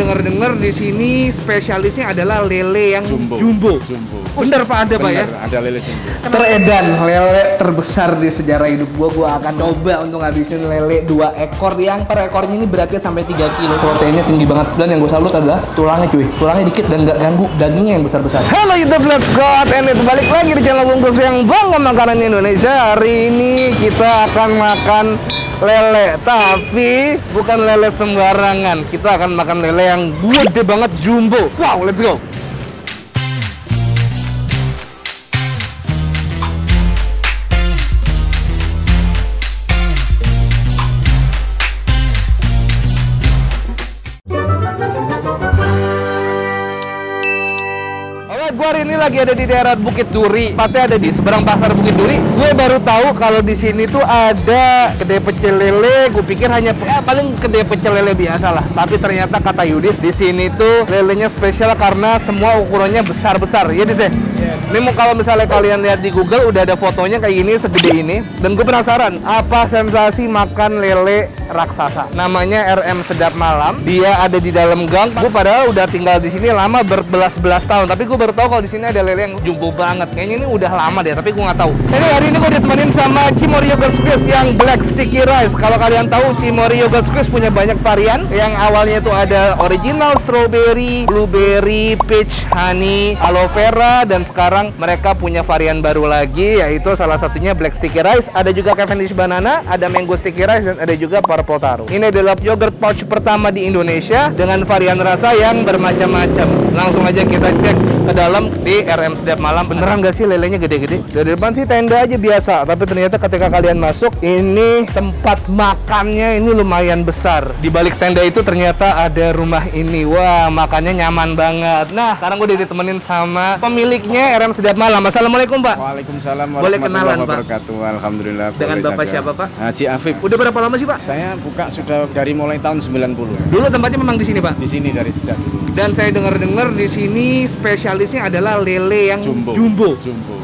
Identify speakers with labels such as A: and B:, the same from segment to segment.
A: Dengar-dengar di sini spesialisnya adalah lele yang jumbo. Bener Pak, ada Pak ya?
B: Ada lele jumbo.
A: Teredan lele terbesar di sejarah hidup gua akan coba untuk ngabisin lele 2 ekor yang per ekornya ini beratnya sampai 3 kilo. Proteinnya tinggi banget, dan yang gue salut adalah tulangnya cuy. Tulangnya dikit dan nggak ganggu dagingnya yang besar-besar. Halo YouTube, let's go and balik lagi di channel Bungkus yang bangga makanan Indonesia. Hari ini kita akan makan lele, tapi bukan lele sembarangan. Kita akan makan lele yang gede banget, jumbo. Wow, let's go. Gue hari ini lagi ada di daerah Bukit Duri, tepatnya ada di seberang pasar Bukit Duri. Gue baru tahu kalau di sini tuh ada kedai pecel lele. Gue pikir hanya paling kedai pecel lele biasa lah, tapi ternyata kata Yudis di sini tuh lelenya spesial karena semua ukurannya besar-besar. Ya Dis ya? Ini mau kalau misalnya kalian lihat di Google udah ada fotonya kayak gini, segede ini. Dan gue penasaran apa sensasi makan lele raksasa. Namanya RM Sedap Malam. Dia ada di dalam gang. Gue padahal udah tinggal di sini lama berbelas-belas tahun, tapi gue baru tahu kalau di sini ada lele yang jumbo banget. Kayaknya ini udah lama deh, tapi gue nggak tahu. Jadi hari ini gue ditemenin sama Cimory Yogurt Squeeze yang Black Sticky Rice. Kalau kalian tahu, Cimory Yogurt Squeeze punya banyak varian. Yang awalnya itu ada original strawberry, blueberry, peach, honey, aloe vera, dan sekarang mereka punya varian baru lagi, yaitu salah satunya Black Sticky Rice. Ada juga Cavendish Banana, ada Mango Sticky Rice, dan ada juga Purple Taro. Ini adalah yogurt pouch pertama di Indonesia dengan varian rasa yang bermacam-macam. Langsung aja kita cek ke dalam di RM Sedap Malam. Beneran nggak sih lelenya gede-gede? Dari depan sih tenda aja biasa, tapi ternyata ketika kalian masuk, ini tempat makannya ini lumayan besar. Di balik tenda itu ternyata ada rumah ini. Wah, makannya nyaman banget. Nah, sekarang gue udah ditemenin sama pemiliknya RM Sedap Malam. Assalamualaikum Pak.
B: Waalaikumsalam
A: warahmatullahi
B: wabarakatuh. Alhamdulillah.
A: Dengan Bapak siapa Pak?
B: Haji Afif.
A: Udah berapa lama sih Pak?
B: Saya buka sudah dari mulai tahun 90.
A: Dulu tempatnya memang di sini Pak?
B: Di sini dari sejak dulu.
A: Dan saya dengar-dengar di sini spesialisnya adalah lele yang jumbo.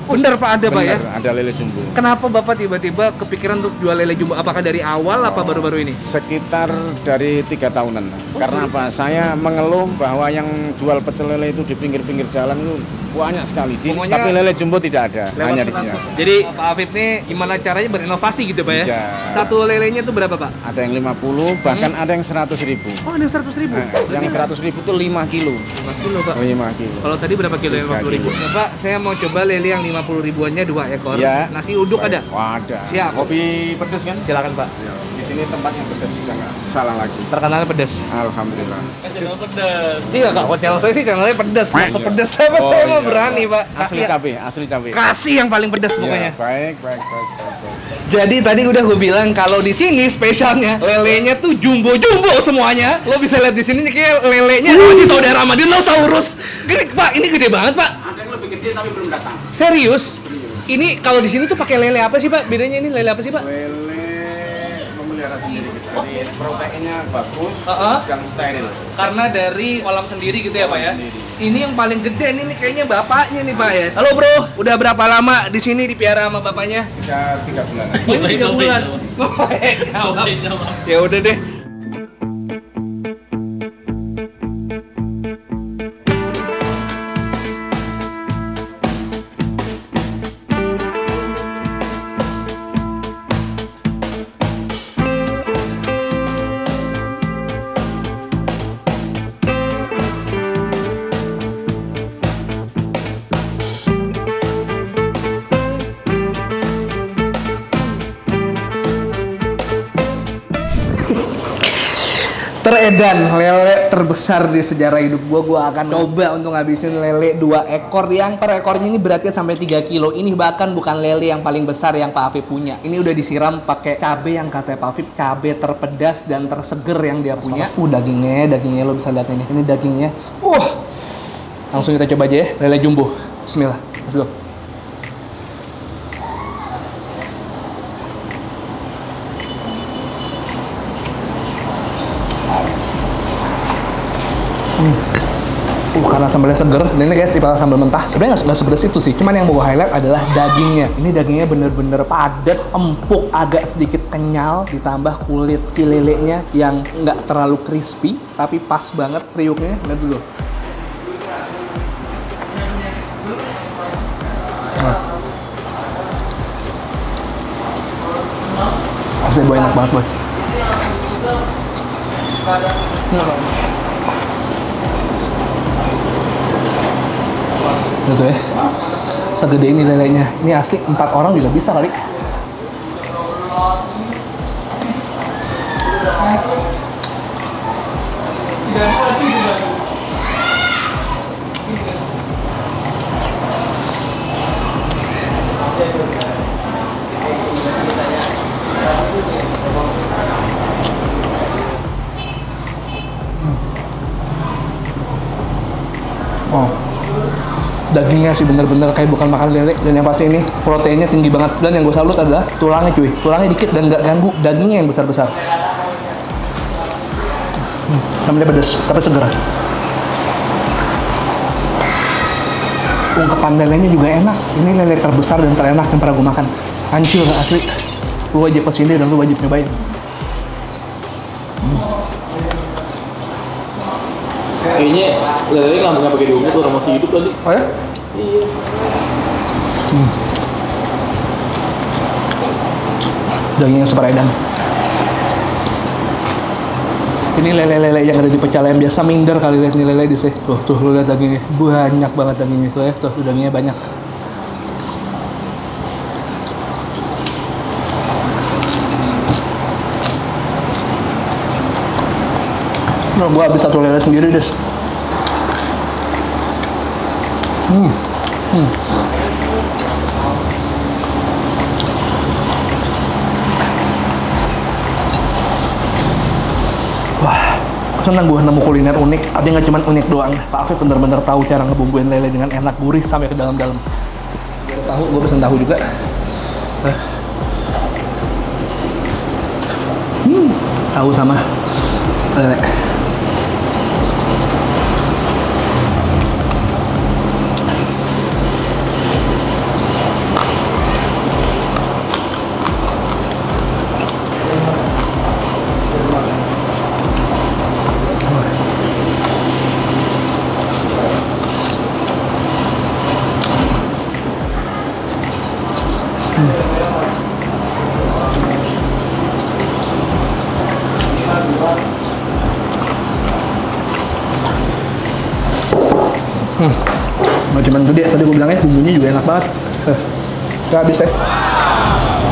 A: Bener Pak, ada Pak ya?
B: Ada lele jumbo.
A: Kenapa Bapak tiba-tiba kepikiran untuk jual lele jumbo? Apakah dari awal apa baru-baru ini?
B: Sekitar dari 3 tahunan. Karena apa? Saya mengeluh bahwa yang jual pecel lele itu di pinggir-pinggir jalan itu banyak sekali. Tapi lele jumbo tidak ada, hanya di sini.
A: Jadi Pak Afif nih gimana caranya berinovasi gitu Pak ya?
B: Iya.
A: Satu lelenya itu berapa Pak?
B: Ada yang 50, bahkan ada yang 100.000.
A: Oh, ada 100.000?
B: Nah, yang 100.000 itu 5 kilo.
A: 5 kilo Pak?
B: 5 kilo.
A: Kalau tadi berapa kilo yang 50.000? Ya, Pak, saya mau coba lele yang 50 ribuannya 2 ekor.
B: Ya.
A: Nasi uduk ada?
B: Wah, ada.
A: Siap.
B: Kopi pedas kan?
A: Silakan Pak.
B: Ya. Di sini tempatnya pedas juga nggak salah lagi.
A: Terkenalnya pedas.
B: Alhamdulillah.
A: Channel pedas. Iya Kak, kalau channel saya sih channelnya pedas. Masuk pedas apa saya mau berani Pak.
B: Asli cabai.
A: Kasih yang paling pedas pokoknya.
B: Ya, baik.
A: Jadi tadi udah gue bilang kalau di sini spesialnya lelenya tuh jumbo semuanya. Lo bisa lihat di sini nih kayak lelenya masih saudara sama dinosaurus. Gede Pak, ini gede banget Pak.
B: Ada yang lebih gede tapi belum datang.
A: Serius? Ini kalau di sini tuh pakai lele apa sih Pak? Bedanya ini lele apa sih Pak?
B: Lele memelihara sendiri. Jadi proteinnya bagus dan steril.
A: Karena dari kolam sendiri gitu ya Pak ya?
B: Sendiri.
A: Ini yang paling gede ini kayaknya bapaknya nih Pak ya. Halo Bro, udah berapa lama di sini dipiara sama bapaknya?
B: Sudah 3 bulan.
A: Oh, ini 3 bulan. Ya udah deh. Teredan lele terbesar di sejarah hidup gue akan coba untuk ngabisin lele 2 ekor yang per ekornya ini beratnya sampai 3 kilo. Ini bahkan bukan lele yang paling besar yang Pak Afif punya. Ini udah disiram pakai cabai yang katanya Pak Afif cabai terpedas dan terseger yang dia punya. Dagingnya lo bisa lihat ini dagingnya. Langsung kita coba aja ya, lele jumbo. Bismillah, let's go. Karena sambalnya seger, dan ini kayak tipe sambal mentah. Sebenarnya nggak sepedes itu sih. Cuman yang mau gue highlight adalah dagingnya. Ini dagingnya bener-bener padat, empuk, agak sedikit kenyal, ditambah kulit si lelenya yang nggak terlalu crispy, tapi pas banget kriuknya. Let's go. Asli boy, enak banget boy. Gitu ya, segede ini lelenya. Ini asli 4 orang juga bisa kali. Oh, dagingnya sih bener-bener kayak bukan makan lele. Dan yang pasti ini proteinnya tinggi banget. Dan yang gue salut adalah tulangnya cuy. Tulangnya dikit dan nggak ganggu. Dagingnya yang besar-besar. Sambalnya pedes, tapi seger. Ungkepan lelenya juga enak. Ini lele terbesar dan terenak yang pernah gue makan. Hancur asli. Lu wajib kesini dan lu wajib nyobain.
C: Kayaknya lele nggak pakai diungkep, orang masih hidup tadi.
A: Oh ya?
C: Iya.
A: Dagingnya super edan. Ini lele-lele yang ada di pecel ayam biasa minder kali, lihat nih lele di sini. Tuh lu lihat dagingnya. Banyak banget dagingnya. Tuh ya, tuh dagingnya banyak. Nah, gua habis satu lele sendiri, Des. Wah, senang gue nemu kuliner unik. Tapi nggak cuma unik doang. Pak Afif bener-bener tahu cara ngebumbuin lele dengan enak, gurih sampai ke dalam-dalam. Biar tahu, gue pesen tahu juga. Tahu sama lele. Nggak cuma gede, tadi gue bilangnya bumbunya juga enak banget. Gak habis ya.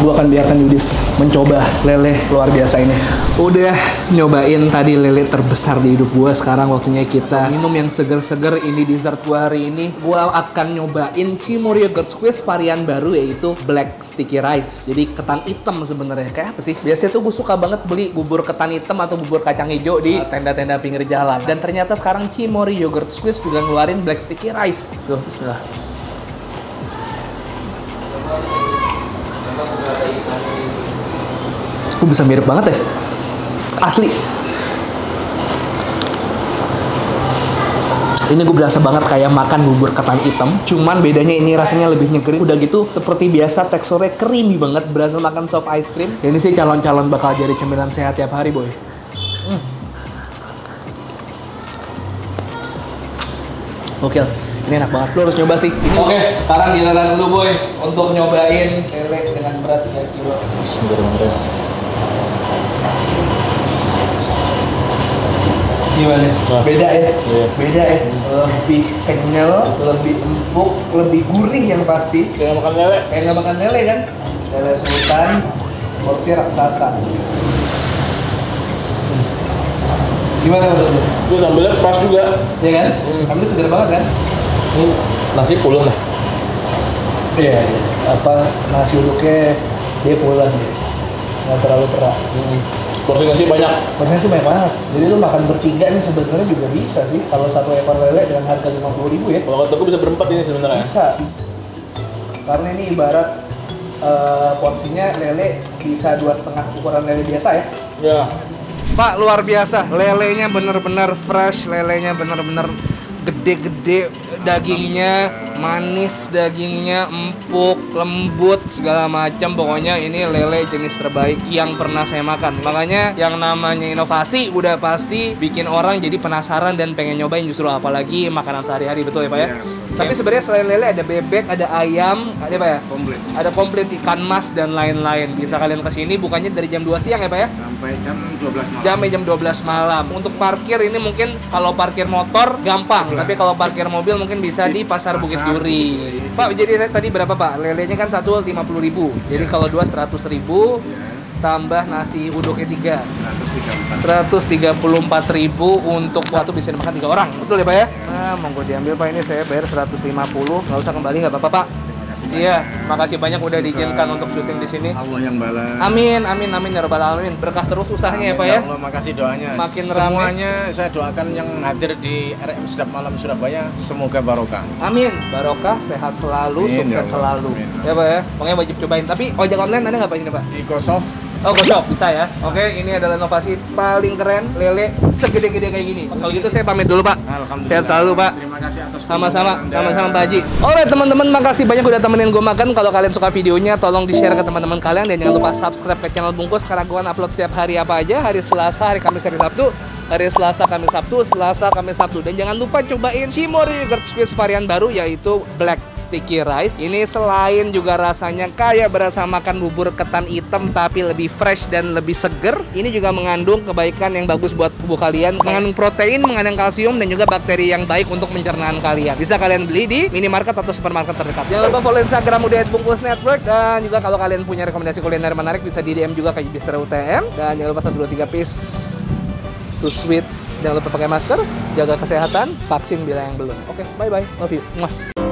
A: Gue akan biarkan Yudis mencoba lele luar biasa ini. Udah nyobain tadi lele terbesar di hidup gue. Sekarang waktunya kita minum yang seger-seger. Ini dessert gue hari ini. Gue akan nyobain Cimory Yogurt Squeeze varian baru, yaitu Black Sticky Rice. Jadi ketan hitam sebenarnya. Kayak apa sih? Biasanya tuh gue suka banget beli bubur ketan hitam atau bubur kacang hijau di tenda-tenda pinggir jalan. Dan ternyata sekarang Cimory Yogurt Squeeze juga ngeluarin Black Sticky Rice. So, bismillah. Bisa mirip banget ya, asli. Ini gue berasa banget kayak makan bubur ketan hitam, cuman bedanya ini rasanya lebih nyegerin. Udah gitu seperti biasa teksturnya creamy banget, berasa makan soft ice cream. Ini sih calon-calon bakal jadi cemilan sehat tiap hari boy. Oke, ini enak banget, lo harus nyoba sih. Ini oke, sekarang giliran dulu boy untuk nyobain lele dengan berat 3 kilo.
C: Sebentar.
A: Gimana? Beda ya?
C: Iya.
A: Beda ya? Lebih kenyal, lebih empuk, lebih gurih yang pasti.
C: Kayak makan lele.
A: Kayak nggak makan lele kan? Lele sultan, porsi raksasa. Gimana menurut lu?
C: Itu sambalnya pas juga.
A: Iya kan? Sambalnya segar banget kan?
C: Ini nasi pulen lah.
A: Iya. Apa nasi uduknya dia pulen dia. Nggak terlalu perak.
C: Porsi nasi banyak.
A: Porsinya sih banyak banget. Jadi lu makan bertiga nih sebenarnya juga bisa sih. Kalau satu ekor lele dengan harga 50.000 ya.
C: Kalau kata gue bisa berempat ini sebenarnya.
A: Bisa. Karena ini ibarat porsinya lele bisa 2,5 ukuran lele biasa ya.
C: Ya.
A: Pak, luar biasa. Lelenya bener-bener fresh, lelenya bener-bener gede-gede dagingnya, manis dagingnya, empuk, lembut, segala macam. Pokoknya ini lele jenis terbaik yang pernah saya makan. Makanya yang namanya inovasi udah pasti bikin orang jadi penasaran dan pengen nyobain, justru apalagi makanan sehari-hari, betul ya Pak ya? Tapi sebenarnya selain lele ada bebek, ada ayam, ada apa ya?
B: Komplit.
A: Ada komplit, ikan mas dan lain-lain. Bisa kalian kesini, bukannya dari jam 2 siang ya Pak ya?
B: Sampai jam 12 malam.
A: Sampai jam 12 malam. Untuk parkir ini mungkin kalau parkir motor gampang, tapi kalau parkir mobil mungkin bisa di Pasar Bukit Duri. Pak, jadi tadi berapa Pak? Lelenya kan satu 50.000. Jadi kalau 2 100.000 tambah nasi uduknya 3 134.000 untuk satu bisa dimakan 3 orang. Betul ya Pak ya? Nah, monggo diambil Pak, ini saya bayar 150. Nggak usah kembali nggak apa-apa Pak. Iya, makasih banyak udah diizinkan untuk syuting di sini.
B: Allah yang balas.
A: Amin, amin, amin ya rabbal alamin. Berkah terus usahanya ya Pak ya.
B: Allah, makasih doanya.
A: Makin ramai.
B: Semuanya saya doakan yang hadir di RM Sedap Malam Surabaya semoga barokah.
A: Amin, barokah, sehat selalu,
B: Amin,
A: sukses
B: ya Allah.
A: selalu.
B: Amin.
A: Ya Pak ya, pokoknya wajib cobain. Tapi ojek online ada nggak Pak ini Pak?
B: Di Kosof.
A: Oh, GoShop bisa ya. Oke, ini adalah inovasi paling keren, lele segede-gede kayak gini. Kalau gitu saya pamit dulu Pak.
B: Alhamdulillah.
A: Sehat selalu Pak.
B: Terima kasih atas
A: Sama-sama,
B: kunjungan Anda.
A: sama-sama Pak Haji. Alright teman-teman, makasih banyak udah temenin gue makan. Kalau kalian suka videonya, tolong di-share ke teman-teman kalian. Dan jangan lupa subscribe ke channel Bungkus, karena gue upload setiap hari apa aja. Hari Selasa, hari Kamis, hari Sabtu. Hari Selasa, Kamis, Sabtu, Selasa, Kamis, Sabtu. Dan jangan lupa cobain Shimori Yogurt Squeeze varian baru, yaitu Black Sticky Rice. Ini selain juga rasanya kayak berasa makan bubur ketan hitam, tapi lebih fresh dan lebih seger. Ini juga mengandung kebaikan yang bagus buat tubuh kalian. Mengandung protein, mengandung kalsium, dan juga bakteri yang baik untuk pencernaan kalian. Bisa kalian beli di minimarket atau supermarket terdekat. Jangan lupa follow Instagram Udah Bungkus Network. Dan juga kalau kalian punya rekomendasi kuliner menarik, bisa di DM juga ke Distro UTM. Dan jangan lupa 123 piece to sweet. Jangan lupa pakai masker, jaga kesehatan, vaksin bila yang belum. Oke, bye-bye. Love you. Mwah.